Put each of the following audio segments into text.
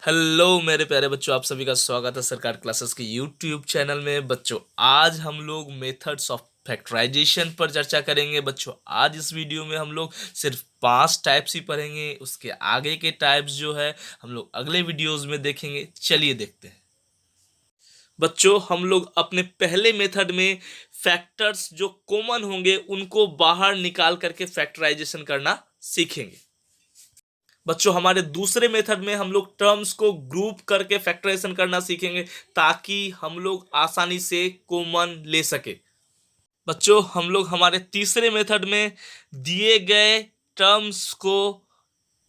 Hello मेरे प्यारे बच्चों, आप सभी का स्वागत है सरकार क्लासेस के यूट्यूब चैनल में। बच्चों, आज हम लोग मेथड्स ऑफ फैक्टराइजेशन पर चर्चा करेंगे। बच्चों, आज इस वीडियो में हम लोग सिर्फ 5 टाइप्स ही पढ़ेंगे। उसके आगे के टाइप्स जो है हम लोग अगले वीडियोस में देखेंगे। चलिए देखते हैं। बच्चों, हम लोग अपने पहले मेथड में फैक्टर्स जो कॉमन होंगे उनको बाहर निकाल करके फैक्टराइजेशन करना सीखेंगे। बच्चों, हमारे दूसरे मेथड में हम लोग टर्म्स को ग्रुप करके फैक्टराइजेशन करना सीखेंगे ताकि हम लोग आसानी से कॉमन ले सके। बच्चों, हम लोग हमारे तीसरे मेथड में दिए गए टर्म्स को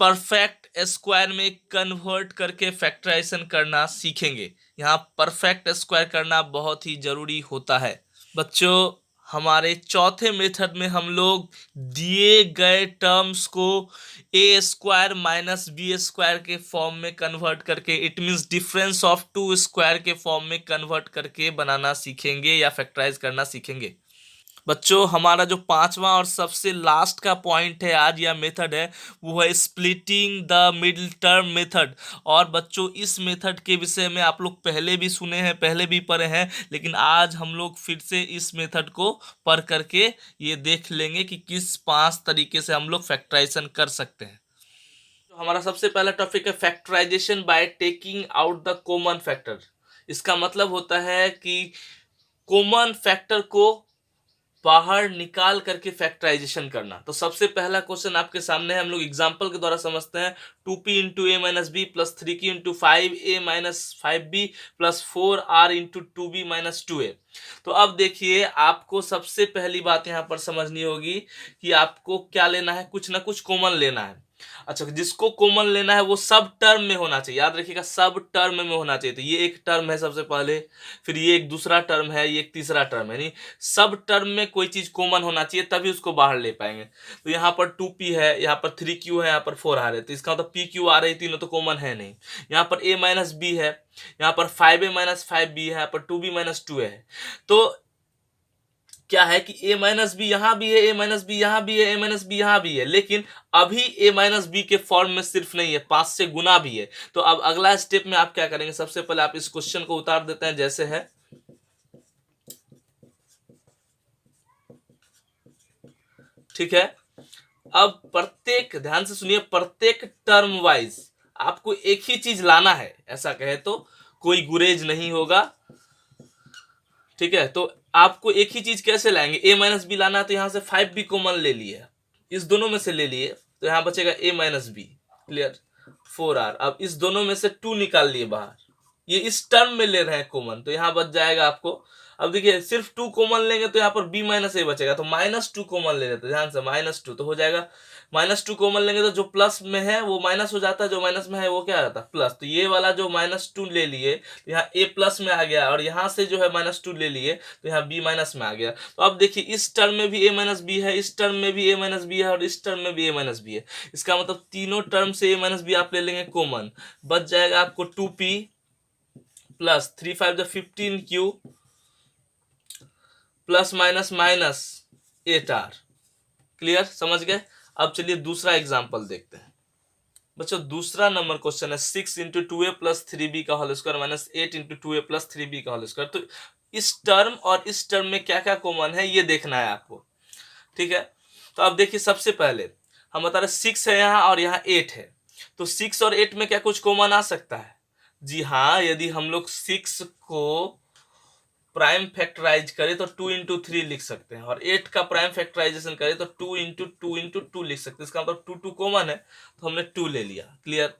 परफेक्ट स्क्वायर में कन्वर्ट करके फैक्टराइजेशन करना सीखेंगे। यहाँ परफेक्ट स्क्वायर करना बहुत ही जरूरी होता है। बच्चों, हमारे चौथे मेथड में हम लोग दिए गए टर्म्स को a square minus b square के फॉर्म में कन्वर्ट करके, it means difference of two square के फॉर्म में कन्वर्ट करके बनाना सीखेंगे या फैक्टराइज करना सीखेंगे। बच्चों, हमारा जो पांचवा और सबसे लास्ट का पॉइंट है आज या मेथड है वो है splitting the middle term method. और बच्चों, इस मेथड के विषय में आप लोग पहले भी सुने हैं, पहले भी पढ़े हैं, लेकिन आज हम लोग फिर से इस मेथड को पढ़ करके ये देख लेंगे कि किस 5 तरीके से हम लोग फैक्टराइजेशन कर सकते हैं। तो हमारा सबसे पहला टॉपिक है factorisation by taking out the common factor. इसका मतलब होता है कि कॉमन फैक्टर को बाहर निकाल करके फैक्टराइजेशन करना। तो सबसे पहला क्वेश्चन आपके सामने है, हम लोग एग्जांपल के द्वारा समझते हैं। 2p into a minus b plus 3q into 5a minus 5b plus 4r into 2b minus 2a। तो अब देखिए, आपको सबसे पहली बात यहाँ पर समझनी होगी कि आपको क्या लेना है, कुछ ना कुछ कॉमन लेना है। अच्छा, जिसको कॉमन लेना है वो सब टर्म में होना चाहिए। याद रखिएगा, सब टर्म में होना चाहिए। तो ये एक टर्म है सबसे पहले, फिर ये एक दूसरा टर्म है, ये एक तीसरा टर्म है। नहीं, सब टर्म में कोई चीज कॉमन होना चाहिए तभी उसको बाहर ले पाएंगे। तो यहाँ पर 2p है, यहाँ पर 3q है, यहाँ पर 4r है। तो इसका मतलब p q r है, तीनों तो कॉमन है नहीं। यहाँ पर a माइनस बी है, यहाँ पर 5a माइनस 5b है, यहाँ पर 2b माइनस 2a है। तो क्या है कि a माइनस बी यहाँ भी है, a माइनस बी यहाँ भी है, a माइनस बी यहाँ भी है, लेकिन अभी a माइनस बी के फॉर्म में सिर्फ नहीं है, 5 से गुना भी है। तो अब अगला स्टेप में आप क्या करेंगे, सबसे पहले आप इस क्वेश्चन को उतार देते हैं जैसे है। ठीक है, अब प्रत्येक, ध्यान से सुनिए, प्रत्येक टर्म वाइज आपको एक ही चीज लाना है। ऐसा कहे तो कोई गुरेज नहीं होगा। ठीक है, तो आपको एक ही चीज कैसे लाएंगे, ए माइनस बी लाना है तो यहां से 5b कॉमन ले लिए, इस दोनों में से ले लिए, तो यहां बचेगा ए माइनस बी। क्लियर। 4r, अब इस दोनों में से 2 निकाल लिए बाहर, ये इस टर्म में ले रहे हैं कॉमन, तो यहां बच जाएगा आपको। अब देखिए, सिर्फ 2 कॉमन लेंगे तो यहाँ पर b माइनस ए बचेगा, तो -2 कॉमन ले लेते, ध्यान से -2 तो हो जाएगा। -2 कॉमन लेंगे तो जो प्लस में है वो माइनस हो जाता है, जो माइनस में है वो क्या आता है, प्लस। तो ये वाला जो -2 ले लिए तो यहाँ a प्लस में आ गया, और यहाँ से जो है -2 ले लिए तो यहाँ b माइनस में आ गया। तो अब देखिए, इस टर्म में भी a माइनस बी है, इस टर्म में भी a माइनस बी है, और इस टर्म में भी a माइनस बी है। इसका मतलब तीनों टर्म से a माइनस बी आप ले लेंगे कॉमन, बच जाएगा आपको 2p plus 3 5 15q plus minus minus 8r। Clear, समझ गए। अब चलिए दूसरा एग्जांपल देखते हैं। बच्चों, दूसरा नंबर क्वेश्चन है 6 इंटू 2a प्लस 3b का whole square minus 8 into 2a plus 3b का होल स्क्वायर। तो इस टर्म और इस टर्म में क्या क्या कॉमन है ये देखना है आपको। ठीक है, तो अब देखिए, सबसे पहले हम बता रहे 6 है यहाँ और यहाँ 8 है, तो 6 और 8 में क्या कुछ कॉमन आ सकता है? जी हाँ, यदि हम लोग 6 को प्राइम फैक्टराइज करें तो 2 इंटू 3 लिख सकते हैं, और 8 का प्राइम फैक्टराइजेशन करें तो 2 इंटू 2 इंटू 2 लिख सकते हैं। इसका मतलब 2 2 कॉमन है तो हमने 2 ले लिया। क्लियर।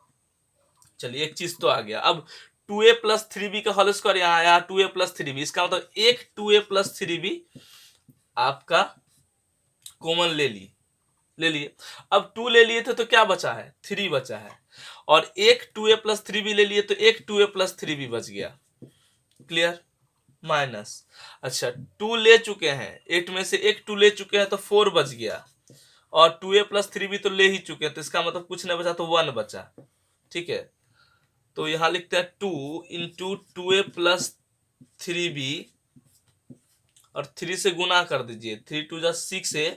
चलिए, एक चीज तो आ गया। अब 2a प्लस 3b का होल स्क्वायर, यहाँ 2a प्लस 3b, इसका मतलब एक 2a प्लस 3b आपका कॉमन ले लिए। अब 2 ले लिए थे तो क्या बचा है, 3 बचा है, और एक 2a प्लस 3b ले लिए तो एक 2a प्लस 3b बच गया। क्लियर। माइनस, अच्छा 2 ले चुके हैं, 8 में से एक 2 ले चुके हैं तो 4 बच गया, और 2a प्लस 3b तो ले ही चुके हैं, तो इसका मतलब कुछ नहीं बचा तो 1 बचा। ठीक है, तो यहां लिखते हैं 2 इंटू 2a प्लस 3b, और 3 से गुना कर दीजिए, 3 2 6a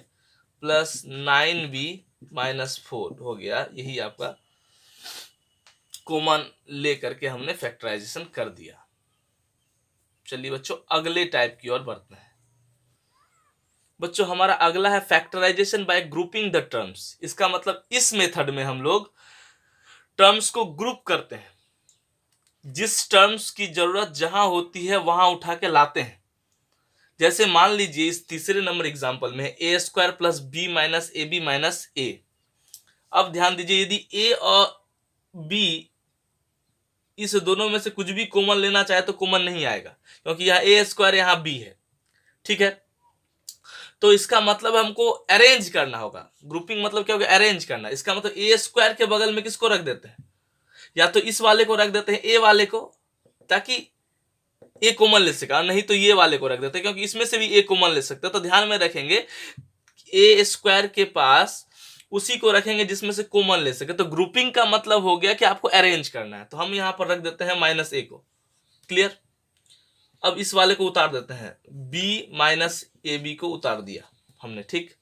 प्लस 9b माइनस 4 हो गया। यही आपका कॉमन ले करके हमने फैक्टराइजेशन कर दिया। चलिए बच्चों अगले टाइप की ओर बढ़ते हैं। बच्चों हमारा अगला है factorisation by grouping the terms. इसका मतलब इस मेथड में हम लोग टर्म्स को ग्रुप करते हैं, जिस टर्म्स की जरूरत जहां होती है वहां उठा के लाते हैं। जैसे मान लीजिए इस तीसरे नंबर एग्जांपल में a square plus b minus a b minus a. अब ध्यान दीजिए यदि ए और बी इस दोनों में से कुछ भी कॉमन लेना चाहे तो कॉमन नहीं आएगा, क्योंकि यहाँ ए स्क्वायर यहाँ बी है। ठीक है, तो इसका मतलब हमको अरेंज करना होगा। ग्रुपिंग मतलब क्या होगा, अरेंज करना। इसका मतलब ए स्क्वायर के बगल में किसको रख देते हैं, या तो इस वाले को रख देते हैं ए वाले को, ताकि ए कॉमन ले सके, नहीं तो ये वाले को रख देते हैं क्योंकि इसमें से भी ए कॉमन ले सकते हैं। तो ध्यान में रखेंगे ए स्क्वायर के पास उसी को रखेंगे जिसमें से कॉमन ले सके। तो ग्रुपिंग का मतलब हो गया कि आपको अरेंज करना है, तो हम यहां पर रख देते हैं माइनस ए को। क्लियर। अब इस वाले को उतार देते हैं, बी माइनस ए बी को उतार दिया हमने। ठीक,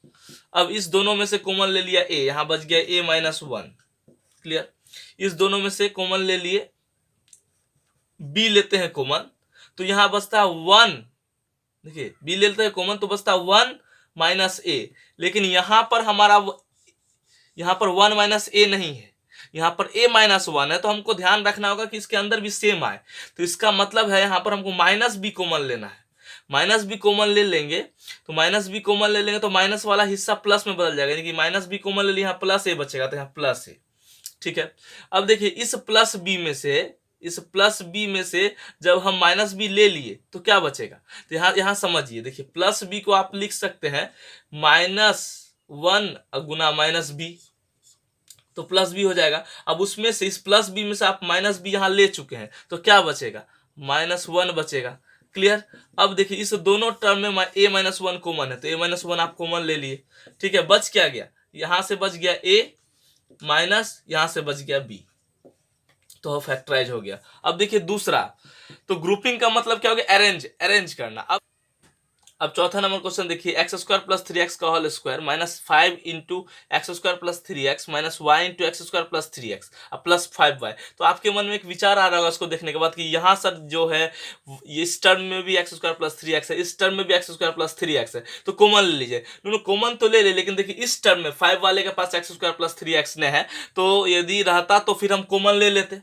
अब इस दोनों में से कॉमन ले लिया ए, यहां बच गया ए माइनस वन। क्लियर। इस दोनों में से कॉमन ले लिए, बी लेते हैं कॉमन, तो यहां बचता है वन। देखिए बी लेते हैं कॉमन तो बचता वन माइनस ए, लेकिन यहां पर हमारा यहां पर वन माइनस ए नहीं है, यहां पर ए माइनस वन है। तो हमको ध्यान रखना होगा कि इसके अंदर भी सेम आए। तो इसका मतलब है यहां पर हमको माइनस बी कॉमन लेना है। माइनस बी कॉमन ले लेंगे, तो माइनस बी कॉमन ले लेंगे तो माइनस वाला हिस्सा प्लस में बदल जाएगा, यानी कि माइनस बी कॉमन ले लिया, यहाँ प्लस ए बचेगा, तो यहाँ प्लस ए। ठीक है, अब देखिए इस प्लस बी में से जब हम माइनस बी ले लिए तो क्या बचेगा, तो यहां समझिए। देखिए प्लस बी को आप लिख सकते हैं माइनस वन गुना माइनस बी, तो प्लस बी हो जाएगा। अब उसमें से इस प्लस बी में से आप माइनस बी यहां ले चुके हैं, तो क्या बचेगा, माइनस वन बचेगा। क्लियर। अब देखिए इस दोनों टर्म में ए माइनस वन कॉमन है, तो ए माइनस वन आप कॉमन ले लिए। ठीक है, बच क्या गया, यहां से बच गया ए माइनस, यहां से बच गया बी, तो फैक्टराइज हो गया। अब देखिए दूसरा, तो ग्रुपिंग का मतलब क्या हो गया, अरेंज करना। अब चौथा नंबर क्वेश्चन देखिए, x square plus three x का whole square minus five into x square plus three x minus y into x square plus three x अब प्लस फाइव वाई। तो आपके मन में एक विचार आ रहा होगा इसको देखने के बाद कि यहाँ सर जो है ये इस टर्म में भी x square plus three x है, इस टर्म में भी x square plus three x है, तो कॉमन ले लीजिए। दोनों कॉमन तो ले ले, लेकिन देखिए इस टर्म में फाइव वाले के पास x square plus three x ने है, तो यदि रहता तो फिर हम कॉमन ले लेते।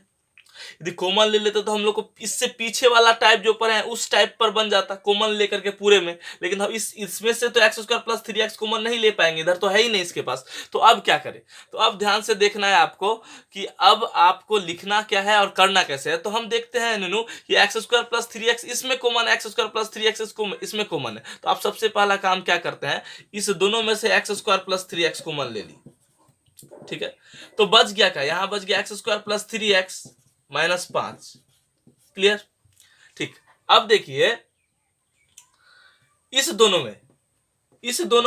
यदि कॉमन ले लेते तो हम लोग को इससे पीछे वाला टाइप जो पर है उस टाइप पर बन जाता कॉमन लेकर के पूरे में, लेकिन हम इसमें से तो x square plus three x common नहीं ले पाएंगे, इधर तो है ही नहीं इसके पास। तो अब क्या करें, तो अब ध्यान से देखना है आपको कि अब आपको लिखना क्या है और करना कैसे है। तो हम देखते हैं ननू कि x square plus three x इसमें कॉमन है, x square plus three x इसमें कॉमन है। तो आप सबसे पहला काम क्या करते हैं, इस दोनों में से x square plus three x common ले ली। ठीक है, तो बच गया क्या, यहां बच गया x square plus three x minus पांच। क्लियर। ठीक, अब देखिए इस दोनों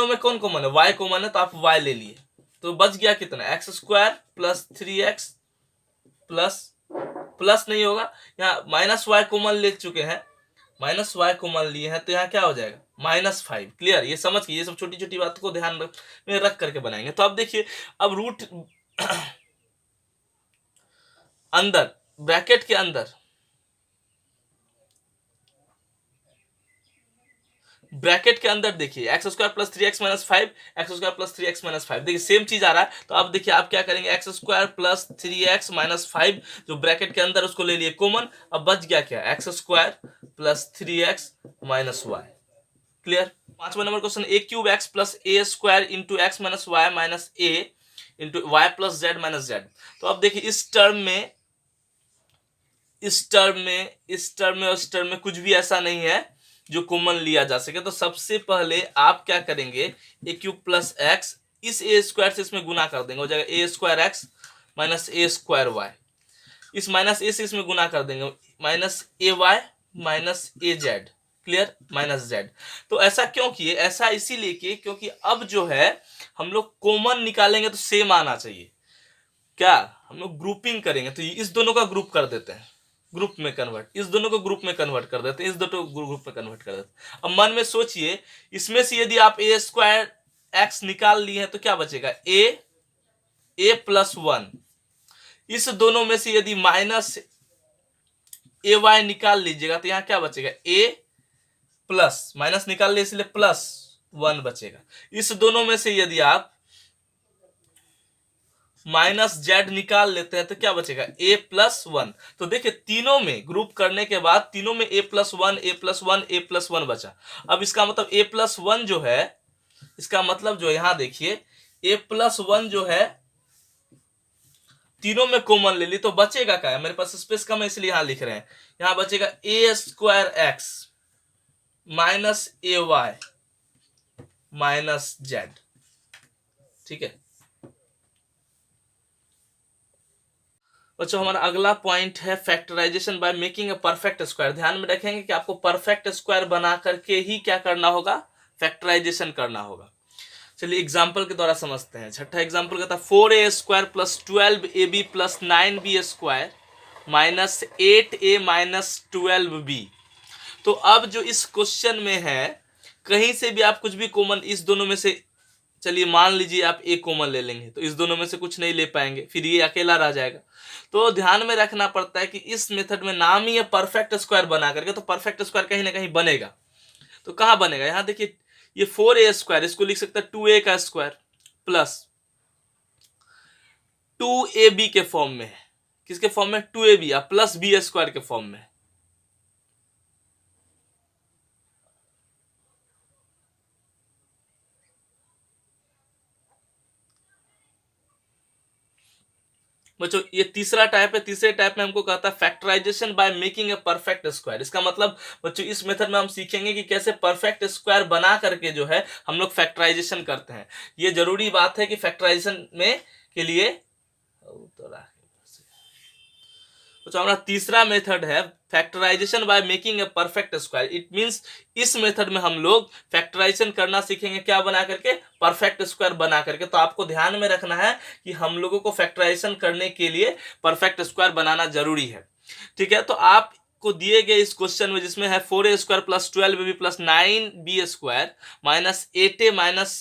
में कौन कॉमन है, y कॉमन है, तो आप y ले लिए, तो बच गया कितना, x square plus three x plus नहीं होगा, यहाँ माइनस वाई कॉमन ले चुके हैं, माइनस वाई कॉमन लिए हैं, तो यहाँ क्या हो जाएगा माइनस फाइव। क्लियर। ये समझ के ये सब छोटी छोटी बातों को ध्यान में रख करके बनाएंगे। तो अब देखिए, अब रूट अंदर ब्रैकेट के अंदर देखिए x square plus three x minus five, x square plus three x minus five, देखिए सेम चीज आ रहा है। तो अब देखिए आप क्या करेंगे, x square plus three x minus five जो ब्रैकेट के अंदर उसको ले लिए कॉमन, अब बच गया क्या, x square plus three x minus y. Clear. पांचवा number question, a cube x plus a square into x minus y minus a into y plus z minus z. तो अब देखिए इस टर्म में और इस टर्म में कुछ भी ऐसा नहीं है जो कॉमन लिया जा सके। तो सबसे पहले आप क्या करेंगे, ए क्यूब प्लस एक्स इस ए स्क्वायर से इसमें गुना कर देंगे, हो जाएगा ए स्क्वायर एक्स माइनस ए स्क्वायर वाई, इस माइनस ए से इसमें गुना कर देंगे, minus a y minus A Z. Clear, minus z. तो ऐसा क्यों किए, ऐसा इसीलिए किए क्योंकि अब जो है हम लोग कॉमन निकालेंगे तो सेम आना चाहिए। क्या हम लोग ग्रुपिंग करेंगे तो इस दोनों का ग्रुप कर देते हैं, ग्रुप में कन्वर्ट, इस दोनों को ग्रुप में कन्वर्ट कर देते हैं, इस दोनों को ग्रुप में कन्वर्ट कर देते हैं। अब मन में सोचिए, इसमें से यदि आप ए स्क्वायर एक्स निकाल लिए हैं तो क्या बचेगा, ए प्लस वन, इस दोनों में से यदि माइनस ए वाई निकाल लीजिएगा तो यहां क्या बचेगा, ए प्लस, माइनस निकाल लिए इसलिए प्लस 1 बचेगा। इस दोनों में से यदि आप माइनस जेड निकाल लेते हैं तो क्या बचेगा, ए प्लस 1। तो देखिए तीनों में ग्रुप करने के बाद तीनों में ए प्लस 1 ए प्लस 1 ए प्लस 1 बचा। अब इसका मतलब ए प्लस 1 जो है, इसका मतलब जो यहां देखिए ए प्लस 1 जो है तीनों में कॉमन ले ली तो बचेगा क्या है, मेरे पास स्पेस कम है इसलिए यहां लिख रहे हैं। यहां बचेगा a square x minus a y minus z. ठीक है बच्चों, हमारा अगला पॉइंट है factorisation by making a perfect square. ध्यान में रखेंगे कि आपको परफेक्ट स्क्वायर बना करके ही क्या करना होगा, फैक्टराइजेशन करना होगा। चलिए एग्जाम्पल के द्वारा समझते हैं। छठा एग्जाम्पल कहता है 4a square plus 12ab plus 9b square minus 8a minus 12b। तो अब जो इस क्वेश्चन में है, कहीं से भी आप कुछ भी कॉमन इस दोनों में से, चलिए मान लीजिए आप ए कॉमन ले लेंगे तो इस दोनों में से कुछ नहीं ले पाएंगे, फिर ये अकेला रह जाएगा। तो ध्यान में रखना पड़ता है कि इस मेथड में नाम ही है परफेक्ट स्क्वायर बना करके, तो परफेक्ट स्क्वायर कहीं ना कहीं बनेगा। तो कहां बनेगा, यहां देखिए ये 4a स्क्वायर, इसको लिख सकते हैं 2a का स्क्वायर प्लस 2ab के फॉर्म में है। किसके फॉर्म में, 2ab प्लस b स्क्वायर के फॉर्म में। बच्चों ये तीसरा टाइप है। तीसरे टाइप में हमको कहता है factorisation by making a perfect square. इसका मतलब बच्चों इस मेथड में हम सीखेंगे कि कैसे परफेक्ट स्क्वायर बना करके जो है हम लोग फैक्टराइजेशन करते हैं। ये जरूरी बात है कि फैक्टराइजेशन में के लिए तो हमारा तीसरा मेथड है factorisation by making a perfect square. It means इस मेथड में हम लोग फैक्टराइजेशन करना सीखेंगे, क्या बना करके, परफेक्ट स्क्वायर बना करके। तो आपको ध्यान में रखना है कि हम लोगों को फैक्टराइजेशन करने के लिए परफेक्ट स्क्वायर बनाना जरूरी है। ठीक है, तो आप को दिए गए इस क्वेश्चन में जिसमें है 4a square plus 12b plus 9b square minus 8a minus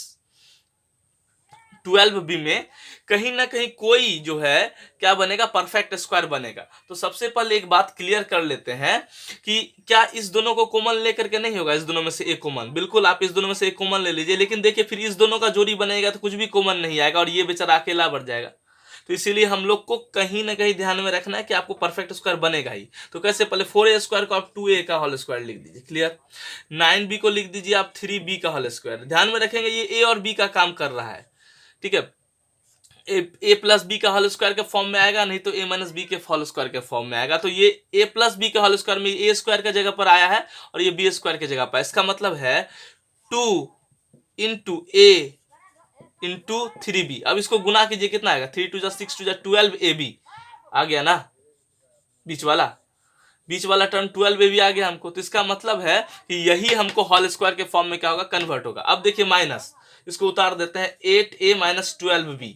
12b में कहीं ना कहीं कोई जो है क्या बनेगा, परफेक्ट स्क्वायर बनेगा। तो सबसे पहले एक बात क्लियर कर लेते हैं कि क्या इस दोनों को कॉमन लेकर के नहीं होगा, इस दोनों में से एक कॉमन, बिल्कुल आप इस दोनों में से एक कॉमन ले लीजिए, लेकिन देखिए फिर इस दोनों का जोड़ी बनेगा तो कुछ भी कॉमन नहीं आएगा और ये बेचारा अकेला बढ़ जाएगा। तो इसीलिए हम लोग को कहीं ना कहीं ध्यान में रखना है कि आपको परफेक्ट स्क्वायर बनेगा ही। तो कैसे, पहले 4a स्क्वायर को आप 2a का होल स्क्वायर लिख दीजिए, क्लियर। 9b को लिख दीजिए आप 3b का होल स्क्वायर। ध्यान में रखेंगे ये a और b का काम कर रहा है। ठीक है, ए प्लस बी का होल स्क्वायर के फॉर्म में आएगा, नहीं तो ए माइनस बी के होल स्क्वायर के फॉर्म में आएगा। तो ये ए प्लस बी के होल स्क्वायर में ए स्क्वायर के जगह पर आया है और ये बी स्क्वायर के जगह पर। इसका मतलब है 2 इंटू ए इंटू 3b। अब इसको गुना कीजिए, कितना आएगा, 3 2 6 2 12ab आ गया ना, बीच वाला टर्म 12ab आ गया हमको। तो इसका मतलब है कि यही हमको होल स्क्वायर के फॉर्म में क्या होगा, कन्वर्ट होगा। अब देखिए माइनस, इसको उतार देते हैं 8a माइनस 12b।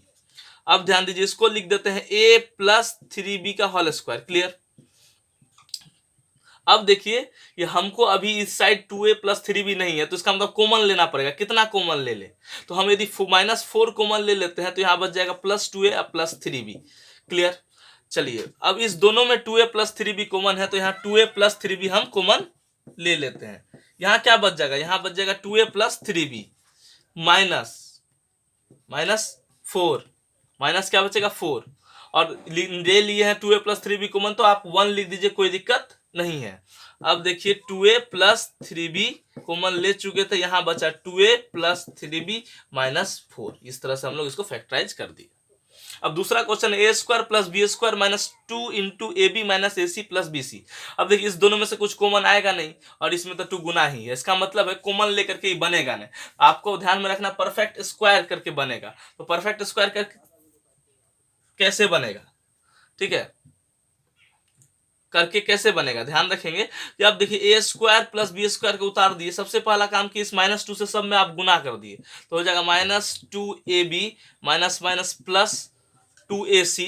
अब ध्यान दीजिए इसको लिख देते हैं a प्लस 3b का होल स्क्वायर, क्लियर। अब देखिए ये हमको अभी इस साइड 2a प्लस 3b नहीं है, तो इसका मतलब कॉमन लेना पड़ेगा। कितना कॉमन ले ले, तो हम यदि -4 कॉमन ले लेते हैं तो यहां बच जाएगा plus 2a plus 3b, clear. चलिए अब इस दोनों में 2a प्लस 3b कॉमन है, तो यहाँ 2a प्लस 3b हम कॉमन ले लेते हैं। यहाँ क्या बच जाएगा, यहाँ बच जाएगा 2a plus 3b minus 4, minus क्या बचेगा 4, और ले लिए हैं 2a प्लस 3b कॉमन, तो आप 1 लिख दीजिए, कोई दिक्कत नहीं है। अब देखिए 2a प्लस 3b कॉमन ले चुके थे, यहां बचा 2a प्लस 3b माइनस 4। इस तरह से हम लोग इसको फैक्टराइज कर दिए। अब दूसरा question, a square plus b square minus 2 into a b minus a c plus b c. अब देखिए इस दोनों में से कुछ कॉमन आएगा नहीं और इसमें तो 2 गुना ही है। इसका मतलब है कॉमन लेकर के ही बनेगा नहीं। आपको ध्यान में रखना परफेक्ट स्क्वायर करके बनेगा। तो परफेक्ट स्क्वायर करके कैसे बनेगा, ठीक है, करके कैसे बनेगा, ध्यान रखेंगे कि आप देखिए ए स्क्वायर प्लस बी स्क्वायर को उतार दिए। सबसे पहला काम कि इस -2 से सब में आप गुना कर दिए, तो हो जाएगा -2ab minus minus plus 2ac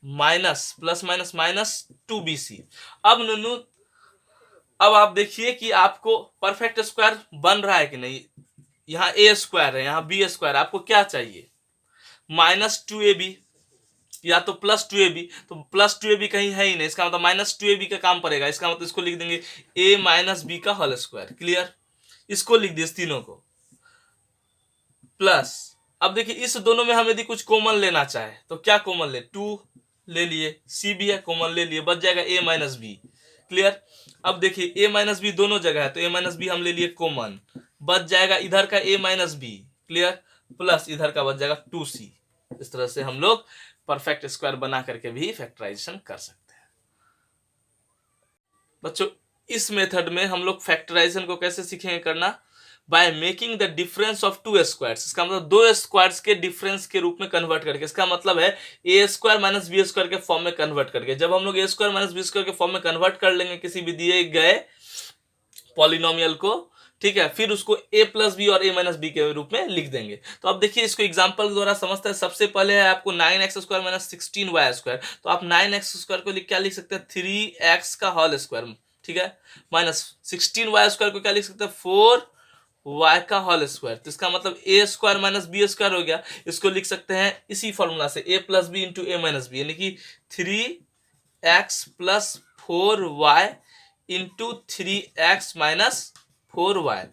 minus plus minus minus 2bc। अब नन्नू, अब आप देखिए कि आपको परफेक्ट स्क्वायर बन रहा है कि नहीं। यहाँ ए स्क्वायर है, यहाँ बी स्क्वायर, आपको क्या चाहिए, -2ab या तो +2ab, तो +2ab कहीं है ही नहीं, इसका मतलब -2ab का काम पड़ेगा, इसका मतलब इसको लिख देंगे a माइनस बी का होल स्क्वायर। क्लियर, इसको लिख दिए इस तीनों को प्लस। अब देखिए इस दोनों में हम यदि कुछ कॉमन लेना चाहे तो क्या कॉमन ले, 2 ले लिए, सी भी है कॉमन ले लिए, बच जाएगा a माइनस बी। क्लियर, अब देखिए a माइनस बी दोनों जगह है तो a माइनस बी हम ले लिए कॉमन, बच जाएगा इधर का a minus b. Clear, plus इधर का बच जाएगा 2c। इस तरह से हम लोग परफेक्ट स्क्वायर बना करके भी फैक्टराइजेशन कर सकते हैं। बच्चों इस मेथड में हम लोग फैक्टराइजेशन को कैसे सीखेंगे करना, by making the difference of to squares. इसका मतलब दो स्क्वायर्स के डिफरेंस के रूप में कन्वर्ट करके, इसका मतलब है ए स्क्वायर माइनस बी स्क्वायर के फॉर्म में कन्वर्ट करके। जब हम लोग ए स्क्वायर माइनस बी स्क्वायर के फॉर्म में कन्वर्ट कर लेंगे किसी भी दिए गए पॉलिनोमियल को, ठीक है, फिर उसको a प्लस बी और a माइनस बी के रूप में लिख देंगे। तो अब देखिए इसको एग्जांपल द्वारा समझते हैं। सबसे पहले है आपको 9x square minus 16y square, तो आप 9x स्क्वायर को क्या लिख सकते हैं, 3x का होल स्क्वायर, ठीक है, माइनस 16y स्क्वायर को क्या लिख सकते हैं, 4y का होल स्क्वायर। तो इसका मतलब a square minus b square हो गया, इसको लिख सकते हैं इसी फॉर्मूला से a plus b into a minus b, यानी कि 3x plus 4y into 3x minus 4y।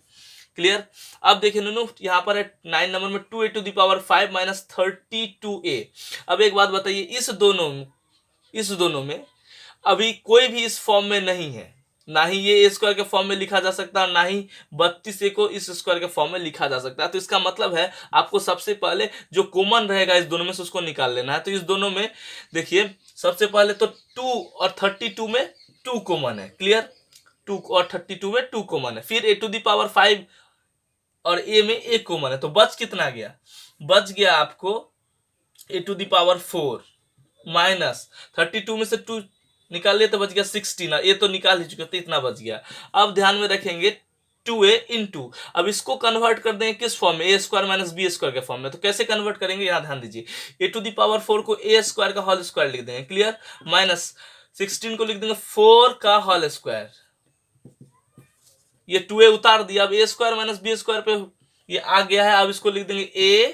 Clear, अब देखिए नूनू यहाँ पर है 9 नंबर में 2a to the power 5 minus 32a। अब एक बात बताइए, इस दोनों में अभी कोई भी इस फॉर्म में नहीं है, ना ही ये ए स्क्वायर के फॉर्म में लिखा जा सकता है, ना ही 32a को इस स्क्वायर के फॉर्म में लिखा जा सकता है। तो इसका मतलब है आपको सबसे पहले जो कॉमन रहेगा इस दोनों में से उसको निकाल लेना है। तो इस दोनों में देखिए सबसे पहले तो 2 और 32 में 2 कॉमन है। क्लियर, 2 और 32 में 2 कॉमन है, फिर a टू द पावर 5 और a में 1 कॉमन है, तो बच कितना गया, बच गया आपको a to the power 4 minus 32 में से 2 निकाल लिया तो बच गया 16, ये तो निकाल ही चुके थे, इतना बच गया। अब ध्यान में रखेंगे 2a इंटू, अब इसको कन्वर्ट कर देंगे किस फॉर्म में, a square minus b square के फॉर्म में। तो कैसे कन्वर्ट करेंगे, यहाँ ध्यान दीजिए, ए टू द पावर 4 को ए स्क्वायर का होल स्क्वायर लिख देंगे। क्लियर, माइनस 16 को लिख देंगे 4 का होल स्क्वायर, ये 2a उतार दिया, अब ए स्क्वायर माइनस बी स्क्वायर पे ये आ गया है। अब इसको लिख देंगे a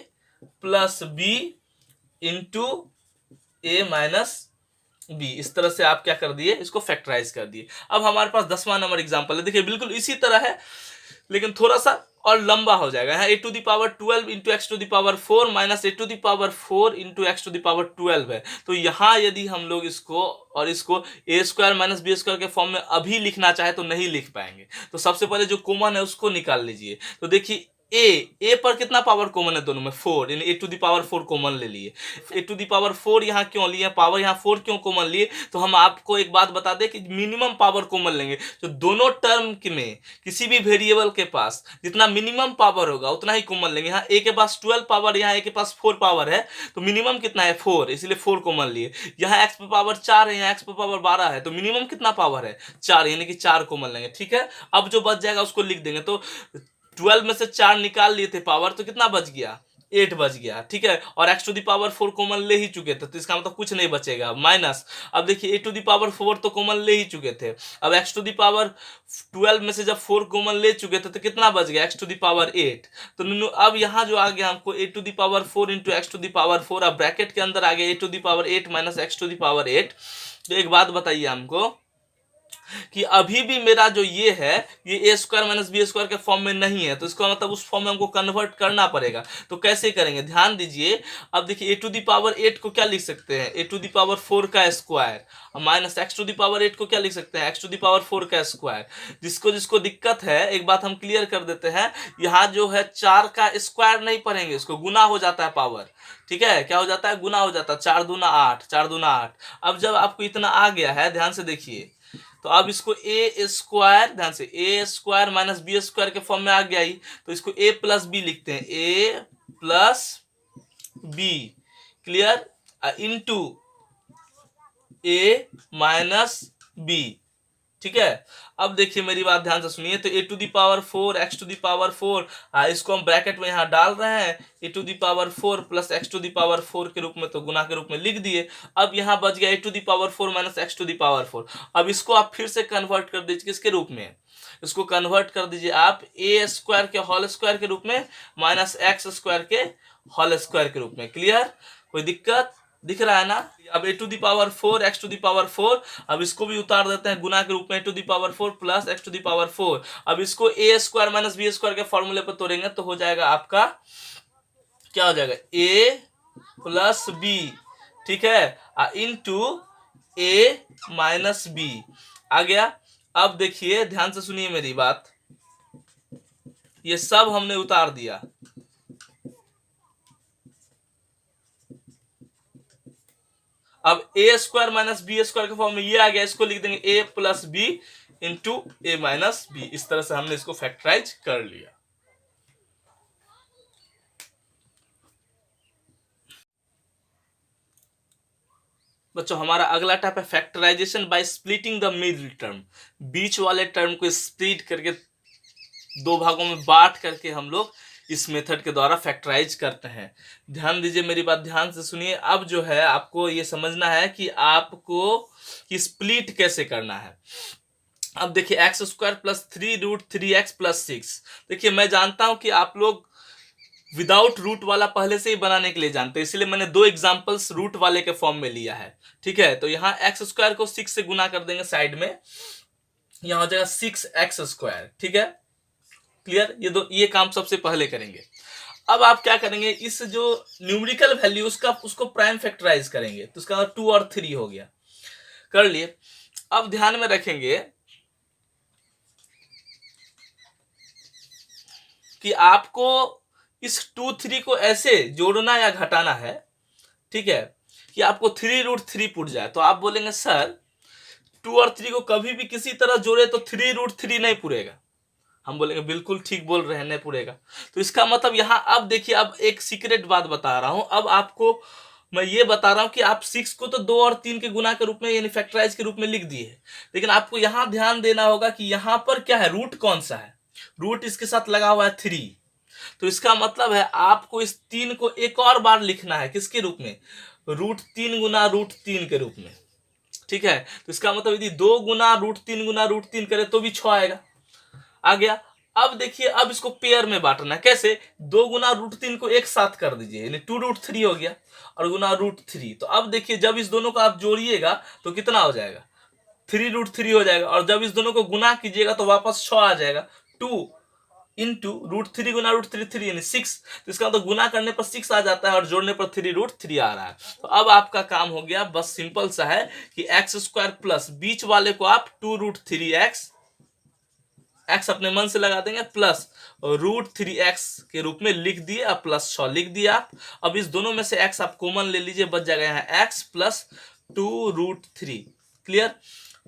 plus b into a minus b. इस तरह से आप क्या कर दिए, इसको फैक्टराइज कर दिए। अब हमारे पास 10वां नंबर एग्जांपल है, देखिए बिल्कुल इसी तरह है लेकिन थोड़ा सा और लंबा हो जाएगा। यहाँ a to the power 12 into x to the power 4 minus a to the power 4 into x to the power 12 है। तो यहाँ यदि हम लोग इसको और इसको a square minus b square के फॉर्म में अभी लिखना चाहे तो नहीं लिख पाएंगे। तो सबसे पहले जो कॉमन है उसको निकाल लीजिए। तो देखिए ए पर कितना पावर कॉमन है दोनों में, 4, यानी a to the power 4 common ले लिए। a टू द पावर 4 यहाँ क्यों लिए, पावर यहाँ 4 क्यों कॉमन लिए, तो हम आपको एक बात बता दें कि मिनिमम पावर कॉमन लेंगे। तो दोनों टर्म में किसी भी वेरिएबल के पास जितना मिनिमम पावर होगा उतना ही कॉमन लेंगे। यहाँ a के पास 12 पावर, यहाँ a के पास 4 पावर है, तो मिनिमम कितना है 4, इसलिए 4 कॉमन लिए। यहाँ x पे पावर 4 है, यहाँ x पे पावर 12 है, तो मिनिमम कितना पावर है 4, यानी कि 4 कॉमन लेंगे। ठीक है, अब जो बच जाएगा उसको लिख देंगे। तो 12 में से 4 निकाल लिए थे पावर, तो कितना बच गया, 8 बच गया। ठीक है, और x to the power 4 common ले ही चुके थे, तो इसका मतलब कुछ नहीं बचेगा, माइनस। अब देखिए a टू द पावर 4 तो कॉमन ले ही चुके थे, अब x टू द पावर 12 में से जब 4 कॉमन ले चुके थे तो कितना बच गया, x टू द पावर 8। तो अब यहाँ जो आ गया हमको a to the power 4 into x to the power 4, अब ब्रैकेट के अंदर आ गया a to the power 8 minus x to the power 8। तो एक बात बताइए हमको कि अभी भी मेरा जो ये है ये ए स्क्वायर माइनस बी स्क्वायर के फॉर्म में नहीं है, तो इसका मतलब उस फॉर्म में हमको कन्वर्ट करना पड़ेगा। तो कैसे करेंगे, ध्यान दीजिए। अब देखिए ए टू द पावर 8 को क्या लिख सकते हैं, ए टू द पावर 4 का square, minus x to the power 8 को क्या लिख सकते हैं, एक्स टू द पावर 4 का स्क्वायर। जिसको जिसको दिक्कत है एक बात हम क्लियर कर देते हैं, यहाँ जो है 4 का स्क्वायर नहीं पढ़ेंगे, इसको गुना हो जाता है पावर। ठीक है, क्या हो जाता है, गुना हो जाता है, 4 दूना 8, 4 दूना 8। अब जब आपको इतना आ गया है, ध्यान से देखिए, तो अब इसको ए स्क्वायर, ध्यान से ए स्क्वायर माइनस बी स्क्वायर के फॉर्म में आ गया ही, तो इसको ए प्लस बी लिखते हैं, ए प्लस बी। क्लियर, इनटू ए माइनस बी। ठीक है, अब देखिए मेरी बात ध्यान से सुनिए। तो a to the power 4 x to the power 4, इसको हम ब्रैकेट में यहाँ डाल रहे हैं, a to the power 4 plus x to the power 4 के रूप में, तो गुना के रूप में लिख दिए। अब यहाँ बच गया a to the power 4 minus x to the power 4। अब इसको आप फिर से कन्वर्ट कर दीजिए किसके रूप में, इसको कन्वर्ट कर दीजिए आप ए स्क्वायर के होल स्क्वायर के रूप में माइनस एक्स स्क्वायर के होल स्क्वायर के रूप में। क्लियर, कोई दिक्कत, दिख रहा है ना। अब a to the power 4 x to the power 4, अब इसको भी उतार देते हैं गुना के रूप में, a to the power 4 plus x to the power 4। अब इसको a square minus b square के फॉर्मूले पर तोड़ेंगे तो हो जाएगा आपका, क्या हो जाएगा, ए प्लस बी, ठीक है, इनटू ए माइनस बी आ गया। अब देखिए ध्यान से सुनिए मेरी बात, ये सब हमने उतार दिया। अब ए स्क्वायर माइनस बी स्क्वायर के फॉर्म में ये आ गया, इसको लिख देंगे ए plus b into a minus b. इस तरह से हमने इसको फैक्टराइज कर लिया। बच्चों हमारा अगला टाइप है factorisation by splitting the middle term. बीच वाले टर्म को स्प्लिट करके दो भागों में बांट करके हम लोग इस मेथड के द्वारा फैक्टराइज करते हैं। ध्यान दीजिए मेरी बात, ध्यान से सुनिए। अब जो है आपको ये समझना है कि आपको कि स्प्लिट कैसे करना है। अब देखिए x square plus 3√3x plus 6। देखिए मैं जानता हूं कि आप लोग विदाउट रूट वाला पहले से ही बनाने के लिए जानते हैं, इसलिए मैंने दो एग्जांपल्स रूट वाले के फॉर्म में लिया है। ठीक है, तो यहाँ एक्स स्क्वायर को 6 से गुना कर देंगे साइड में, यहाँ हो जाएगा 6x²। ठीक है, क्लियर। ये काम सबसे पहले करेंगे। अब आप क्या करेंगे, इस जो न्यूमेरिकल वैल्यू उसको प्राइम फैक्टराइज करेंगे, तो उसका 2 और 3 हो गया, कर लिए। अब ध्यान में रखेंगे कि आपको इस 2 3 को ऐसे जोड़ना या घटाना है, ठीक है, कि आपको 3√3 पुट जाए। तो आप बोलेंगे सर 2 और 3 को कभी भी किसी तरह जोड़े तो 3√3 नहीं पुरेगा। हम बोलेंगे बिल्कुल ठीक बोल रहे हैं, नहीं पुरेगा। तो इसका मतलब यहां अब देखिए, अब एक सीक्रेट बात बता रहा हूं। अब आपको मैं ये बता रहा हूं कि आप 6 को तो 2 और 3 के गुना के रूप में यानी फैक्टराइज के रूप में लिख दिए, लेकिन आपको यहां ध्यान देना होगा कि यहां पर क्या है, रूट कौन सा है। रूट इसके साथ लगा हुआ है 3, तो इसका मतलब है आपको इस 3 को एक और बार लिखना है, किसके रूप में, √3 गुना √3 के रूप में। ठीक है, तो इसका मतलब यदि 2 गुना √3 गुना √3 करे तो भी 6 आएगा, आ गया। अब देखिए, अब इसको पेयर में बांटना है। कैसे, 2 गुना √3 को एक साथ कर दीजिए, यानी 2√3 हो गया, और गुना √3। तो अब देखिए जब इस दोनों को आप जोड़िएगा तो कितना हो जाएगा, 3√3 हो जाएगा, और जब इस दोनों को गुना कीजिएगा तो वापस 6 आ जाएगा। 2 इंटू √3 गुना √3 3 यानी 6। तो इसका मतलब गुना करने पर 6 आ जाता है और जोड़ने पर 3√3 आ रहा है। तो अब आपका काम हो गया, बस सिंपल सा है कि x² प्लस बीच वाले को आप 2√3x, x अपने मन से लगा देंगे, प्लस √3x के रूप में लिख दिए, अब प्लस 6 लिख दिया आप। अब इस दोनों में से x आप कॉमन ले लीजिए, बच जाएगा यहाँ x प्लस 2√3, क्लियर।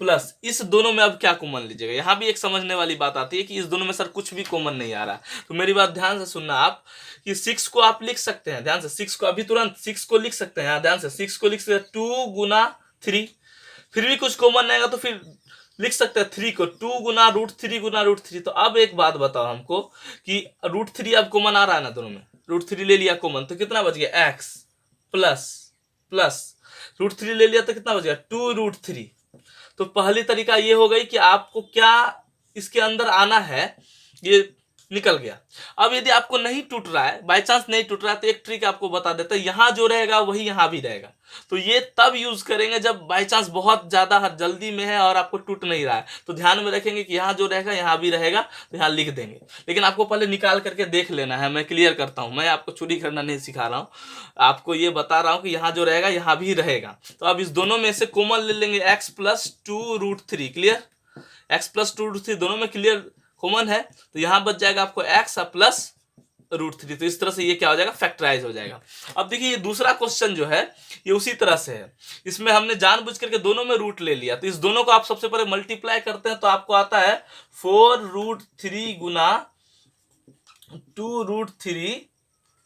प्लस इस दोनों में अब क्या कॉमन लीजिएगा, यहां भी एक समझने वाली बात आती है कि इस दोनों में सर कुछ भी कॉमन नहीं आ रहा। तो मेरी बात ध्यान से सुनना आप, कि 6 को आप लिख सकते हैं, ध्यान से 6 को अभी तुरंत 6 को लिख सकते हैं, ध्यान से 6 को लिख सकते हैं 2 गुना 3, फिर भी कुछ कॉमन आएगा तो फिर लिख सकते हैं 3 को 2 गुना √3 गुना √3। तो अब एक बात बताओ हमको कि √3 अब कॉमन आ रहा है ना दोनों में, √3 ले लिया कॉमन तो कितना बच गया, x प्लस प्लस √3 ले लिया तो कितना बच गया, 2√3। तो पहली तरीका ये हो गई कि आपको क्या इसके अंदर आना है, ये निकल गया। अब यदि आपको नहीं टूट रहा है, बाय चांस नहीं टूट रहा है, तो एक ट्रिक आपको बता देता है, यहां जो रहेगा वही यहां भी रहेगा। तो ये तब यूज करेंगे जब बाय चांस बहुत ज्यादा जल्दी में है और आपको टूट नहीं रहा है, तो ध्यान में रखेंगे कि यहां जो रहेगा यहां भी रहेगा, तो यहां लिख देंगे। लेकिन आपको पहले निकाल करके देख लेना है, मैं क्लियर करता हूं, मैं आपको चोरी करना नहीं सिखा रहा हूं, आपको ये बता रहा हूं कि यहां जो रहेगा यहां भी रहेगा। तो अब इस दोनों में से कॉमन ले लेंगे, x plus 2√3, clear, x plus 2√3 दोनों में क्लियर कॉमन है, तो यहां बच जाएगा आपको x प्लस √3। तो इस तरह से ये क्या हो जाएगा, फैक्टराइज हो जाएगा। अब देखिए ये दूसरा क्वेश्चन जो है ये उसी तरह से है, इसमें हमने जानबूझ करके दोनों में रूट ले लिया। तो इस दोनों को आप सबसे पहले मल्टीप्लाई करते हैं तो आपको आता है 4√3 गुना 2√3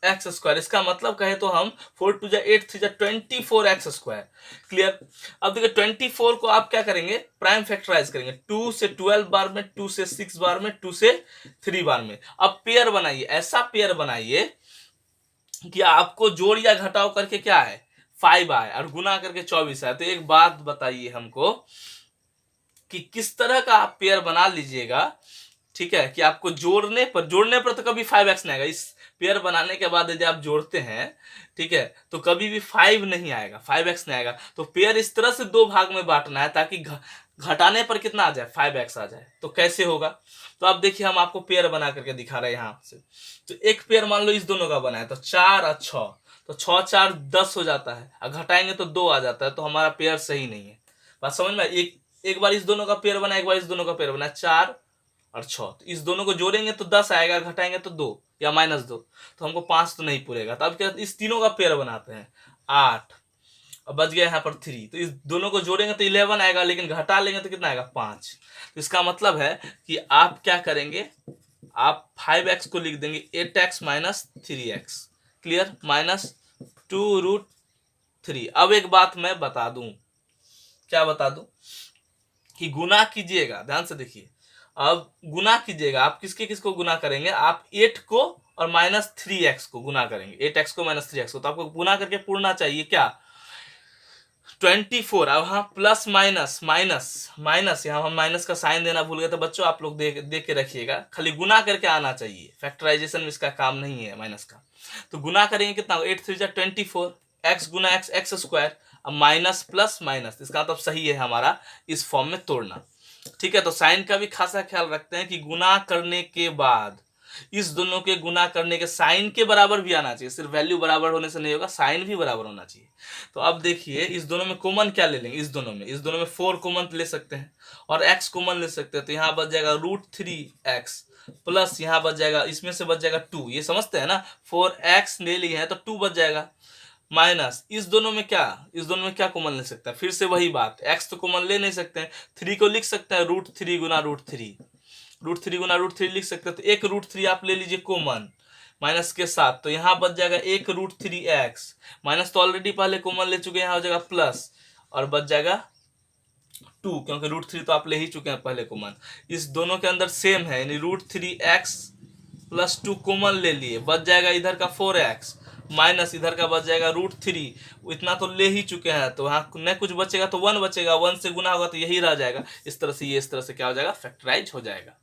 x²। इसका मतलब कहे तो हम 4 2 8 3 24x², क्लियर। अब देखिए 24 को आप क्या करेंगे, प्राइम फैक्टराइज करेंगे, 2 से 12 बार में, 2 से 6 बार में, 2 से 3 बार में। अब पेयर बनाइए, ऐसा पेयर बनाइए कि आपको जोड़ या घटाव करके क्या है 5 आए और गुना करके 24 आए। तो एक बात बताइए हमको कि किस तरह का आप पेयर बना लीजिएगा, ठीक है, कि आपको जोड़ने पर तो कभी 5x नहीं आएगा, इस पेयर बनाने के बाद यदि आप जोड़ते हैं, ठीक है, तो कभी भी 5 नहीं आएगा, 5x नहीं आएगा। तो पेयर इस तरह से दो भाग में बांटना है ताकि घटाने पर कितना आ जाए, 5x आ जाए। तो कैसे होगा, तो आप देखिए हम आपको पेयर बना करके दिखा रहे हैं यहाँ से। तो एक पेयर मान लो इस दोनों का बना है, तो 4 और 6, तो 6 4 10 हो जाता है, और घटाएंगे तो 2 आ जाता है। तो हमारा पेयर सही नहीं है। बात समझ में? एक बार इस दोनों का पेयर बना, एक बार इस दोनों का पेयर बना, 4 और 6, तो इस दोनों को जोड़ेंगे तो 10 आएगा, घटाएंगे तो 2 या -2, तो हमको 5 तो नहीं पूरेगा। तो अब क्या, इस तीनों का पेयर बनाते हैं, 8, अब बच गया यहाँ पर 3, तो इस दोनों को जोड़ेंगे तो 11 आएगा, लेकिन घटा लेंगे तो कितना आएगा, 5। तो इसका मतलब है कि आप क्या करेंगे, आप 5x को लिख देंगे 8x - 3x, क्लियर, -2√3। अब एक बात मैं बता दूं, क्या बता दूं, कि गुना कीजिएगा, ध्यान से देखिए। अब गुना कीजिएगा, आप किसके किसको गुना करेंगे, आप 8 को और -3x को गुना करेंगे, 8x को -3x को। तो आपको गुना करके पूर्णा चाहिए क्या, 24। अब हाँ प्लस माइनस माइनस माइनस, यहाँ हम माइनस का साइन देना भूल गए, तो बच्चों आप लोग देख के रखिएगा, खाली गुना करके आना चाहिए, फैक्टराइजेशन में इसका काम नहीं है माइनस का। तो गुना करेंगे कितना, 8 3 जा 24, x गुना x x स्क्वायर, अब माइनस प्लस माइनस, इसका मतलब सही है हमारा इस फॉर्म में तोड़ना। ठीक है, तो साइन का भी खासा ख्याल रखते हैं कि गुना करने के बाद इस दोनों के गुना करने के साइन के बराबर भी आना चाहिए, सिर्फ वैल्यू बराबर होने से नहीं होगा, साइन भी बराबर होना चाहिए। तो अब देखिए इस दोनों में कॉमन क्या ले लेंगे, इस दोनों में 4 कॉमन ले सकते हैं और x कॉमन ले सकते हैं। तो यहाँ बच जाएगा √3x प्लस यहाँ बच जाएगा, इसमें से बच जाएगा 2, ये समझते हैं ना, 4x ले लिए हैं तो 2 बच जाएगा, माइनस इस दोनों में क्या कॉमन ले सकते हैं, फिर से वही बात, x तो कॉमन ले नहीं सकते हैं, 3 को लिख सकते हैं √3 गुना √3 गुना √3 लिख सकते हैं। तो एक √3 आप ले लीजिए कॉमन माइनस के साथ, तो यहाँ बच जाएगा एक √3x, माइनस तो ऑलरेडी पहले कॉमन ले चुके हैं, यहाँ हो जाएगा प्लस और बच जाएगा 2, क्योंकि √3 तो आप ले ही चुके हैं पहले कॉमन। इस दोनों के अंदर सेम है, यानी √3x प्लस 2 कॉमन ले लिए, बच जाएगा इधर का 4x माइनस इधर का बच जाएगा √3, इतना तो ले ही चुके हैं, तो यहाँ न कुछ बचेगा तो 1 बचेगा, 1 से गुना होगा तो यही रह जाएगा। इस तरह से ये इस तरह से क्या हो जाएगा, फैक्टराइज हो जाएगा।